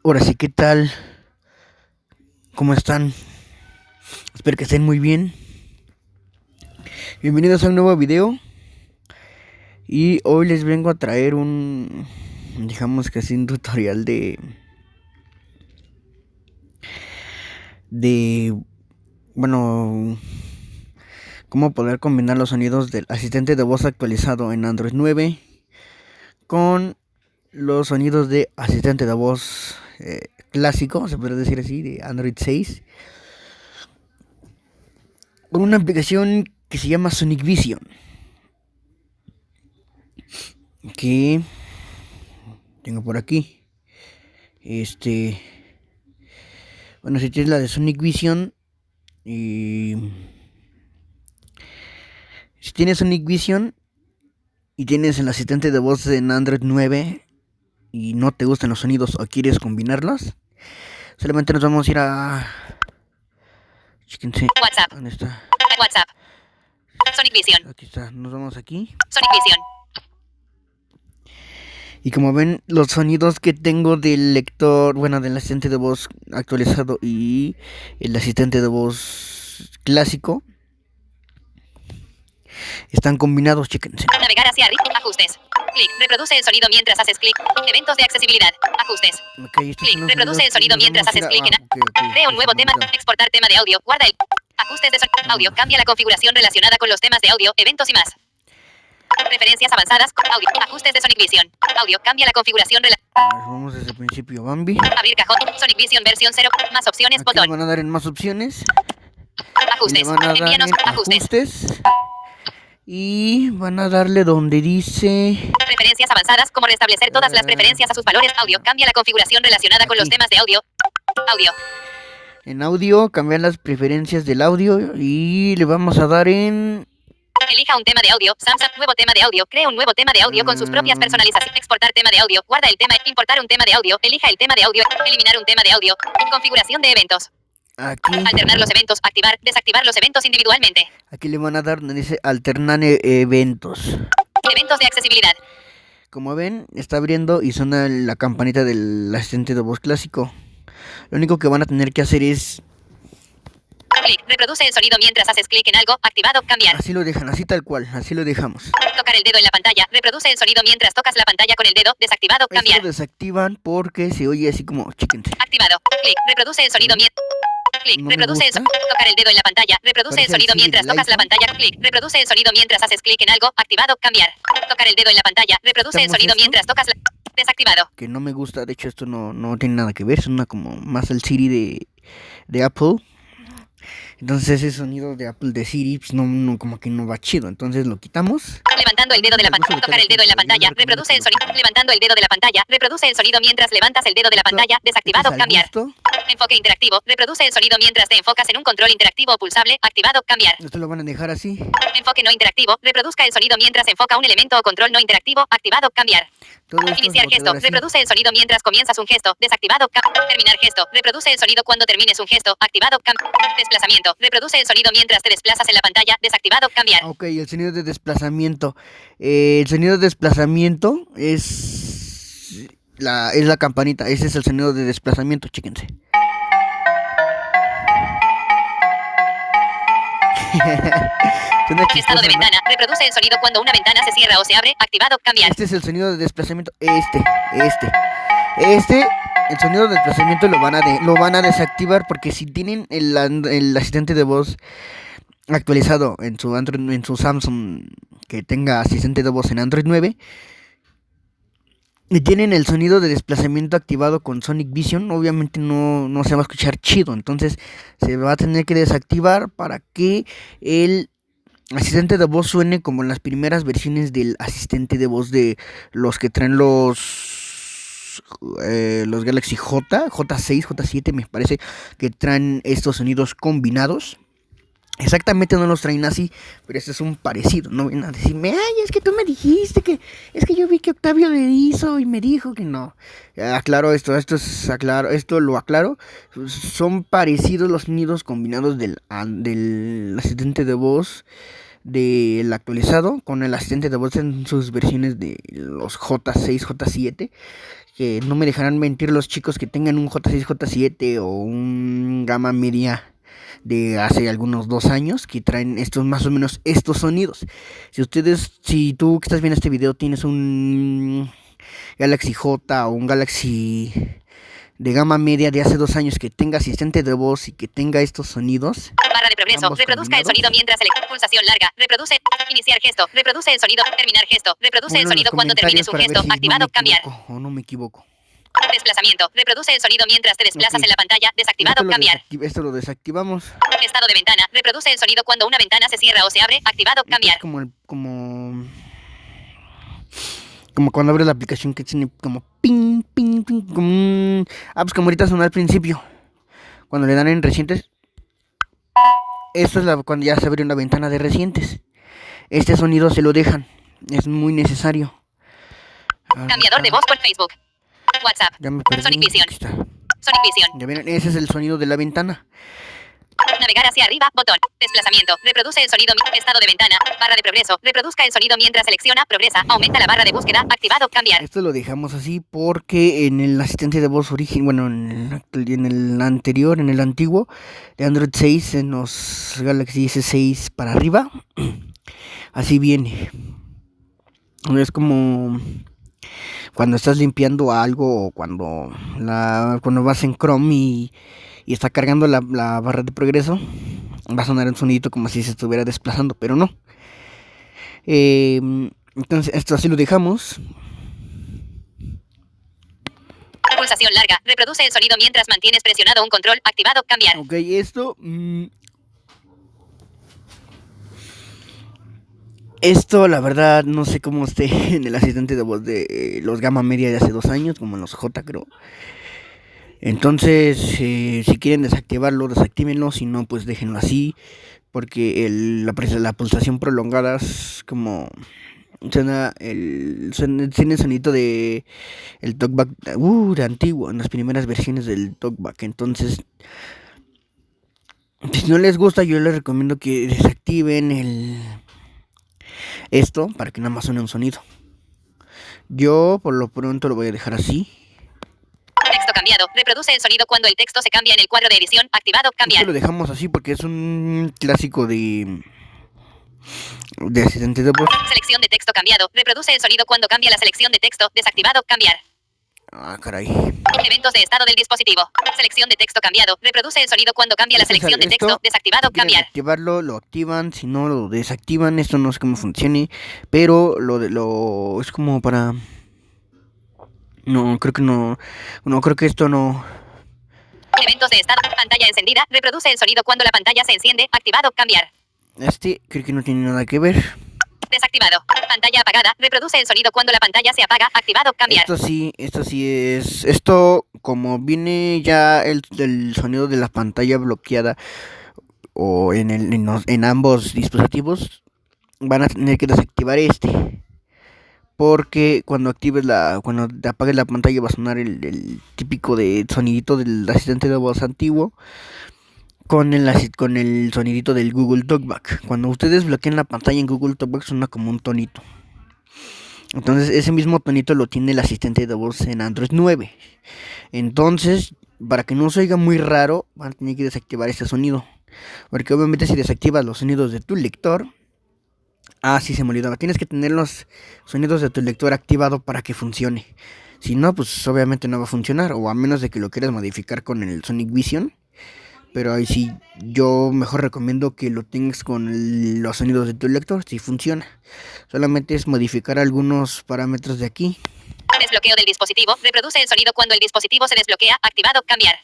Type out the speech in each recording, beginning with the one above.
Ahora sí, ¿qué tal? ¿Cómo están? Espero que estén muy bien. Bienvenidos a un nuevo video. Y hoy les vengo a traer digamos que así, un tutorial de, bueno, cómo poder combinar los sonidos del asistente de voz actualizado en Android 9 con los sonidos de asistente de voz clásico, se puede decir así, de Android 6, con una aplicación que se llama Sonic Vision, que tengo por aquí. Bueno, si tienes la de Sonic Vision y si tienes Sonic Vision y tienes el asistente de voz en Android 9 y no te gustan los sonidos o quieres combinarlos, solamente nos vamos a ir a... Chéquense. WhatsApp. ¿Dónde está? WhatsApp. Sonic Vision. Aquí está. Nos vamos aquí. Sonic Vision. Y como ven, los sonidos que tengo del lector, bueno, del asistente de voz actualizado y el asistente de voz clásico, están combinados, chéquense. Navegar hacia arriba. Ajustes. Clic. Reproduce el sonido mientras haces clic. Eventos de accesibilidad. Ajustes. Okay, Clic. Reproduce el sonido mientras haces clic en... Crea un nuevo tema. Exportar tema de audio. Guarda el... Ajustes de audio. Cambia la configuración relacionada con los temas de audio, eventos y más. Preferencias avanzadas. Audio. Ajustes de Sonic Vision. Audio. Cambia la configuración Vamos desde el principio, Bambi. Abrir cajón. Sonic Vision versión 0. Más opciones. Aquí Botón. le van a dar en más opciones. Ajustes. Le van a dar Envíanos. en Ajustes. ajustes. Y van a darle donde dice... Preferencias avanzadas. Como restablecer todas las preferencias a sus valores. Audio. Cambia la configuración relacionada con los Aquí. temas de audio. Audio. En audio, cambiar las preferencias del audio. Y le vamos a dar en... Elija un tema de audio. Samsung. Nuevo tema de audio. Crea un nuevo tema de audio con sus propias personalizaciones. Exportar tema de audio. Guarda el tema. Importar un tema de audio. Elija el tema de audio. Eliminar un tema de audio. Configuración de eventos. Aquí. Alternar los eventos. Activar. Desactivar los eventos individualmente. Aquí le van a dar donde dice alternar eventos. Eventos de accesibilidad. Como ven, está abriendo y suena la campanita del asistente de voz clásico. Lo único que van a tener que hacer es... Clic. Reproduce el sonido mientras haces clic en algo. Activado. Cambiar. Así lo dejan, así tal cual, así lo dejamos. Tocar el dedo en la pantalla. Reproduce el sonido mientras tocas la pantalla con el dedo. Desactivado. Esto Cambiar. lo desactivan porque se oye así como... Chéquense. Activado. Clic. Reproduce el sonido mientras... Clic. No me Reproduce el gusta. Tocar el dedo en la pantalla. Reproduce Parece el sonido el Siri mientras del tocas la iPhone. pantalla. Clic. Reproduce el sonido mientras haces clic en algo. Activado. Cambiar. Tocar el dedo en la pantalla. Reproduce el ¿Quitamos sonido esto? mientras tocas la... Desactivado. Que no me gusta, de hecho esto no tiene nada que ver, suena como más el Siri de Apple. Entonces ese sonido de Apple de Siri pues como que no va chido, entonces lo quitamos. Levantando el dedo de la pantalla. Tocar el dedo en la pantalla. Reproduce el sonido. Levantando el dedo de la pantalla. Reproduce el sonido mientras levantas el dedo de la pantalla. Desactivado. Al Cambiar. gusto. Enfoque interactivo. Reproduce el sonido mientras te enfocas en un control interactivo o pulsable. Activado. Cambiar. Esto lo van a dejar así. Enfoque no interactivo. Reproduzca el sonido mientras enfoca un elemento o control no interactivo. Activado. Cambiar. Todo esto Iniciar se va a gesto. quedar así. Reproduce el sonido mientras comienzas un gesto. Desactivado. Terminar gesto. Reproduce el sonido cuando termines un gesto. Activado. Desplazamiento. Reproduce el sonido mientras te desplazas en la pantalla. Desactivado. Cambiar. Ok, el sonido de desplazamiento. El sonido de desplazamiento es la campanita. Ese es el sonido de desplazamiento, chéquense. Suena Estado chistoso, de ¿no? ventana. Reproduce el sonido cuando una ventana se cierra o se abre. Activado. Cambiar. Este es el sonido de desplazamiento. El sonido de desplazamiento lo van a desactivar porque si tienen el asistente de voz actualizado en su Android, en su Samsung que tenga asistente de voz en Android 9 y tienen el sonido de desplazamiento activado con Sonic Vision, obviamente no se va a escuchar chido, entonces se va a tener que desactivar para que el asistente de voz suene como en las primeras versiones del asistente de voz de los que traen los Galaxy J6, J7 me parece que traen estos sonidos combinados. Exactamente no los traen así, pero este es un parecido. No vienen a decirme, ay, es que tú me dijiste que... Es que yo vi que Octavio le hizo y me dijo que no. Aclaro esto lo aclaro. Son parecidos los sonidos combinados del asistente de voz del actualizado con el asistente de voz en sus versiones de los J6, J7, que no me dejarán mentir los chicos que tengan un J6, J7 o un gama media de hace algunos 2 años, que traen estos más o menos estos sonidos. Si tú que estás viendo este video tienes un Galaxy J o un Galaxy de gama media de hace 2 años que tenga asistente de voz y que tenga estos sonidos. Barra de progreso. Reproduzca el sonido mientras pulsación larga. Reproduce. Iniciar gesto. Reproduce el sonido. Terminar gesto. Reproduce el sonido cuando termine su gesto. Activado. Cambiar. O no me equivoco. Desplazamiento. Reproduce el sonido mientras te desplazas en la pantalla. Desactivado. Cambiar. Esto lo desactivamos. Estado de ventana. Reproduce el sonido cuando una ventana se cierra o se abre. Activado. Cambiar. Es como cuando abres la aplicación que tiene como ping, ping, ping, pues como ahorita sonó al principio. Cuando le dan en recientes. Esto es cuando ya se abre una ventana de recientes. Este sonido se lo dejan. Es muy necesario. Cambiador de voz por Facebook. WhatsApp. Ya me perdí. Sonic Vision. Sonic Vision. Ya ven, ese es el sonido de la ventana. Navegar hacia arriba, botón. Desplazamiento. Reproduce el sonido. Estado de ventana. Barra de progreso. Reproduzca el sonido mientras selecciona. Progresa. Aumenta la barra de búsqueda. Activado. Cambiar. Esto lo dejamos así porque en el asistente de voz origen, bueno, en el anterior, en el antiguo de Android 6, en los Galaxy S6 para arriba, así viene. Es como cuando estás limpiando algo o cuando vas en Chrome y está cargando la barra de progreso, va a sonar un sonidito como si se estuviera desplazando, pero no. Entonces esto así lo dejamos. Pulsación larga. Reproduce el sonido mientras mantienes presionado un control. Activado. Cambiar. Ok, esto... Esto, la verdad, no sé cómo esté en el asistente de voz de los gama media de hace 2 años, como en los J, creo. Entonces, si quieren desactivarlo, desactívenlo. Si no, pues déjenlo así. Porque la pulsación prolongada es como... tiene el sonido de el TalkBack de antiguo, en las primeras versiones del TalkBack. Entonces, si no les gusta, yo les recomiendo que desactiven esto para que nada más suene un sonido. Yo por lo pronto lo voy a dejar así. Texto cambiado. Reproduce el sonido cuando el texto se cambia en el cuadro de edición. Activado. Cambiar. Esto lo dejamos así porque es un clásico de asistente de voz. Selección de texto cambiado. Reproduce el sonido cuando cambia la selección de texto. Desactivado. Cambiar. Caray. Eventos de estado del dispositivo. Selección de texto cambiado. Reproduce el sonido cuando cambia la selección de texto. Desactivado. Cambiar. Activarlo, lo activan. Si no, lo desactivan. Esto no sé cómo funcione. Pero es como para... No, creo que no. No, creo que esto no. Eventos de estado. Pantalla encendida. Reproduce el sonido cuando la pantalla se enciende. Activado. Cambiar. Creo que no tiene nada que ver. Desactivado. Pantalla apagada. Reproduce el sonido cuando la pantalla se apaga. Activado. Cambiar. Esto sí es... Esto, como viene ya el sonido de la pantalla bloqueada o en ambos dispositivos, van a tener que desactivar porque cuando te apagues la pantalla va a sonar el típico de sonidito del asistente de voz antiguo con el sonidito del Google Talkback. Cuando ustedes bloquean la pantalla en Google Talkback suena como un tonito. Entonces ese mismo tonito lo tiene el asistente de voz en Android 9. Entonces, para que no se oiga muy raro, van a tener que desactivar ese sonido. Porque obviamente si desactivas los sonidos de tu lector... sí, se me olvidaba. Tienes que tener los sonidos de tu lector activado para que funcione. Si no, pues obviamente no va a funcionar. O a menos de que lo quieras modificar con el Sonic Vision. Pero ahí sí, yo mejor recomiendo que lo tengas con los sonidos de tu lector. Si funciona. Solamente es modificar algunos parámetros de aquí. Desbloqueo del dispositivo. Reproduce el sonido cuando el dispositivo se desbloquea. Activado. Cambiar.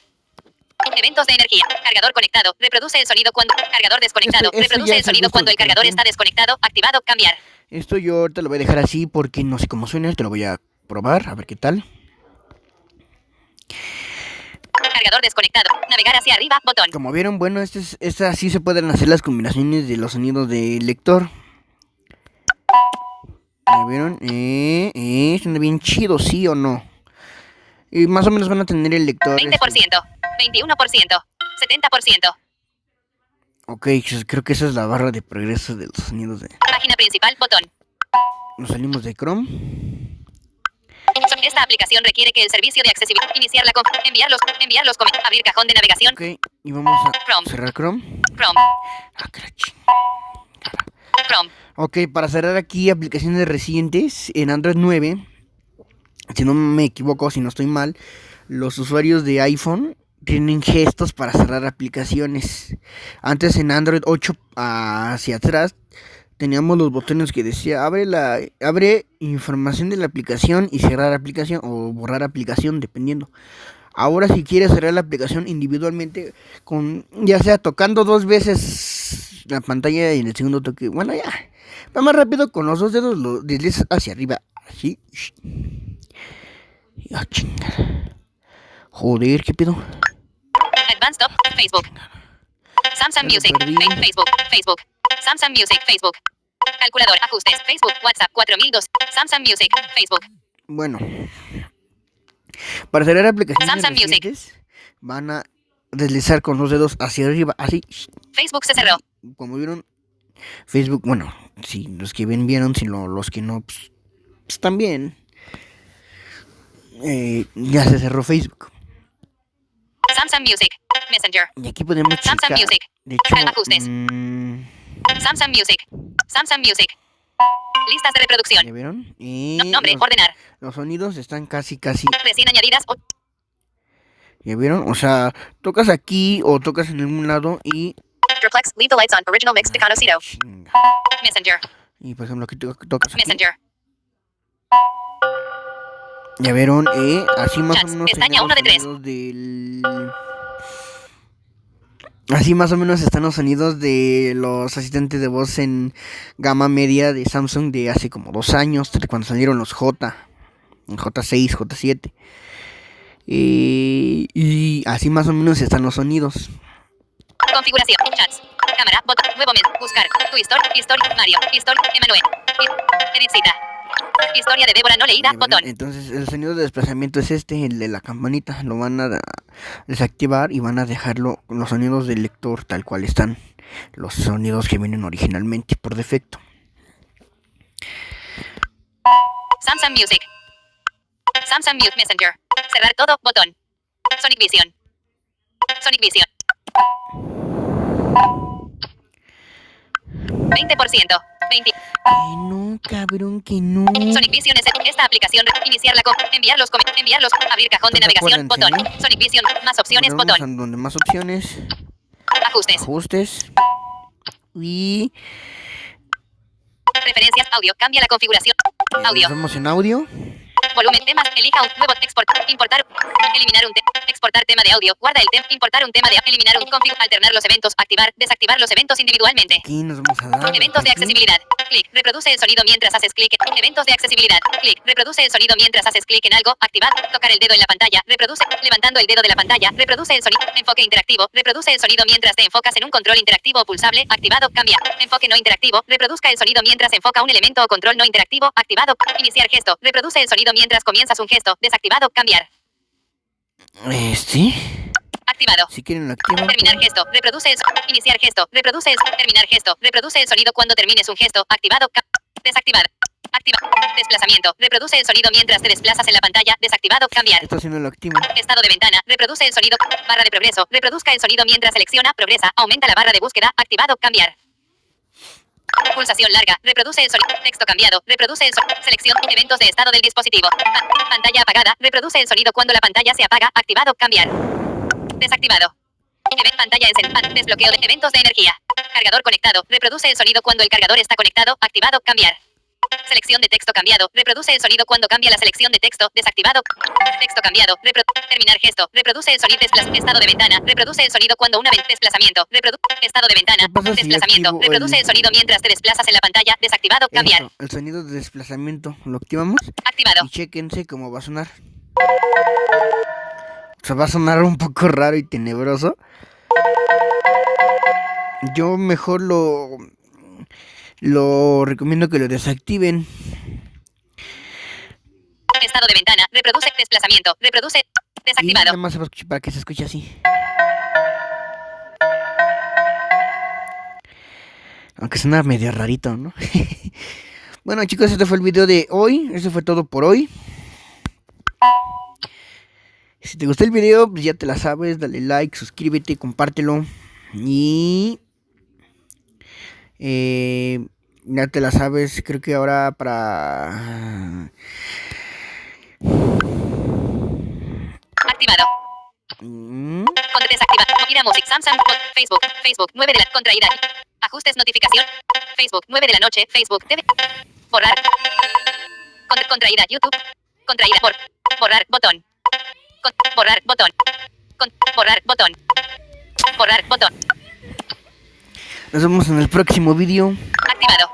Eventos de energía. Cargador conectado. Reproduce el sonido cuando... Cargador desconectado. Reproduce el sonido cuando el cargador está desconectado. Activado. Cambiar. Esto yo te lo voy a dejar así porque no sé cómo suena. Te lo voy a probar. A ver qué tal. Cargador desconectado. Navegar hacia arriba. Botón. Como vieron, bueno, así se pueden hacer las combinaciones de los sonidos del lector. ¿Me vieron? Suena bien chido, ¿sí o no? Y más o menos van a tener el lector 20%, 21%, 70%. Ok, creo que esa es la barra de progreso de los sonidos de... Página principal, botón. Nos salimos de Chrome. Esta aplicación requiere que el servicio de accesibilidad... Iniciar la enviarlos, abrir cajón de navegación. Ok, y vamos a Chrome. cerrar Chrome. Chrome. Chrome. Ok, para cerrar aquí aplicaciones recientes en Android 9, si no me equivoco, si no estoy mal, los usuarios de iPhone tienen gestos para cerrar aplicaciones. Antes en Android 8 hacia atrás teníamos los botones que decía abre información de la aplicación y cerrar aplicación o borrar aplicación, dependiendo. Ahora si quieres cerrar la aplicación individualmente, con ya sea tocando 2 veces la pantalla y en el segundo toque, bueno, ya va más rápido, con los 2 dedos lo deslizas hacia arriba, así. Chingada. Joder, ¿qué pedo? Advanced Top, Facebook. Samsung Music, Facebook. Samsung Music, Facebook. Calculador, ajustes, Facebook, WhatsApp 4002. Samsung Music, Facebook. Bueno, para cerrar aplicaciones Samsung recientes, van a deslizar con los dedos hacia arriba, así. Facebook se cerró. Como vieron, Facebook, bueno, si los que ven vieron, si los que no, pues también. Ya se cerró Facebook. Samsung Music, Messenger. Y aquí podemos checar. Samsung Music. De hecho, Ajustes. Samsung Music. Samsung Music. Listas de reproducción. ¿Ya vieron? Y Nombre, ordenar. Los sonidos están casi. Recién añadidas. ¿Ya vieron? O sea, tocas aquí o tocas en algún lado y... Triplex, leave the lights on. Original mix de Conocido. Messenger. Y por ejemplo, aquí tocas aquí. Messenger. Ya vieron, así más Chats, o menos pestaña 1 de 3. Así más o menos están los sonidos de los asistentes de voz en gama media de Samsung de hace como 2 años, cuando salieron los J6, J7. Y así más o menos están los sonidos. Configuración, chats, cámara, botón, nuevo menú, buscar, tu historia, Mario, Emanuel, edit cita. Historia de Débora no leída, botón. Entonces el sonido de desplazamiento es el de la campanita. Lo van a desactivar y van a dejarlo con los sonidos del lector tal cual están. Los sonidos que vienen originalmente por defecto. Samsung Music. Samsung Mute Messenger. Cerrar todo, botón. Sonic Vision. Sonic Vision. 20%. 20. Que no, cabrón, que no. Sonic Vision es esta aplicación. Iniciar la enviarlos, abrir cajón de navegación, botón. ¿No? Sonic Vision, más opciones, botón. Donde más opciones. Ajustes. Y preferencias, audio, cambia la configuración. Audio. Estamos en audio. Volumen, temas, elija un nuevo, importar, eliminar un tema, exportar tema de audio, guarda el tema, importar un tema de eliminar un config, alternar los eventos, activar, desactivar los eventos individualmente. Aquí nos vamos a dar. Eventos de accesibilidad. Clic, reproduce el sonido mientras haces clic en eventos de accesibilidad. Clic, reproduce el sonido mientras haces clic en algo, activar, tocar el dedo en la pantalla, reproduce, levantando el dedo de la pantalla, reproduce el sonido, enfoque interactivo, reproduce el sonido mientras te enfocas en un control interactivo o pulsable, activado, cambia, enfoque no interactivo, reproduzca el sonido mientras enfoca un elemento o control no interactivo, activado, iniciar gesto, reproduce el sonido mientras comienzas un gesto, desactivado, cambiar. ¿Sí? Activado. Si quieren lo activan. Terminar gesto, reproduce el iniciar gesto, reproduce el terminar gesto, reproduce el sonido cuando termines un gesto, activado, desactivado. Activa. Desplazamiento. Reproduce el sonido mientras te desplazas en la pantalla. Desactivado. Cambiar. Esto sí no lo activo. Estado de ventana. Reproduce el sonido. Barra de progreso. Reproduzca el sonido mientras selecciona. Progresa. Aumenta la barra de búsqueda. Activado. Cambiar. Pulsación larga. Reproduce el sonido. Texto cambiado. Reproduce el sonido. Selección. Eventos de estado del dispositivo. Pantalla apagada. Reproduce el sonido cuando la pantalla se apaga. Activado. Cambiar. Desactivado. Pantalla desbloqueo de eventos de energía. Cargador conectado. Reproduce el sonido cuando el cargador está conectado. Activado. Cambiar. Selección de texto cambiado. Reproduce el sonido cuando cambia la selección de texto. Desactivado. Texto cambiado. Terminar gesto. Reproduce el sonido. Estado de ventana. Reproduce el sonido cuando una desplazamiento. Estado de ventana. Desplazamiento. Reproduce el sonido mientras te desplazas en la pantalla. Desactivado. Cambiar. Eso, el sonido de desplazamiento. Lo activamos. Activado. Y chéquense cómo va a sonar. O sea, va a sonar un poco raro y tenebroso. Yo mejor lo recomiendo que lo desactiven. Estado de ventana. Reproduce desplazamiento. Reproduce desactivado. Y nada más para que se escuche así. Aunque suena medio rarito, ¿no? Bueno, chicos, este fue el video de hoy. Eso fue todo por hoy. Si te gustó el video, pues ya te la sabes. Dale like, suscríbete, compártelo. Y... ya te la sabes. Creo que ahora para... Activado. Desactivado. Ir a Music, Samsung, Facebook, Facebook, 9 de la contraída. Ajustes, notificación. Facebook, 9 de la noche, Facebook, TV. Borrar. Contraída, YouTube. Contraída, borrar, botón. Borrar, botón. Borrar, botón. Borrar, botón. Nos vemos en el próximo video. Activado.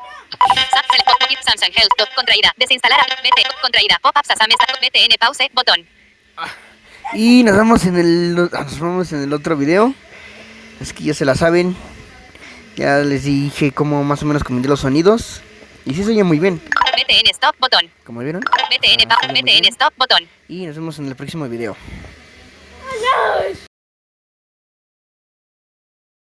Samsung Health, contraída, desinstalar, vete, contraída, pop-up, Sasame, vete en pause, botón. Y nos vemos en el otro video. Es que ya se la saben. Ya les dije cómo más o menos comenté los sonidos. Y sí se oye muy bien. Vete en stop, botón. Como vieron. Vete en stop, botón. Y nos vemos en el próximo video.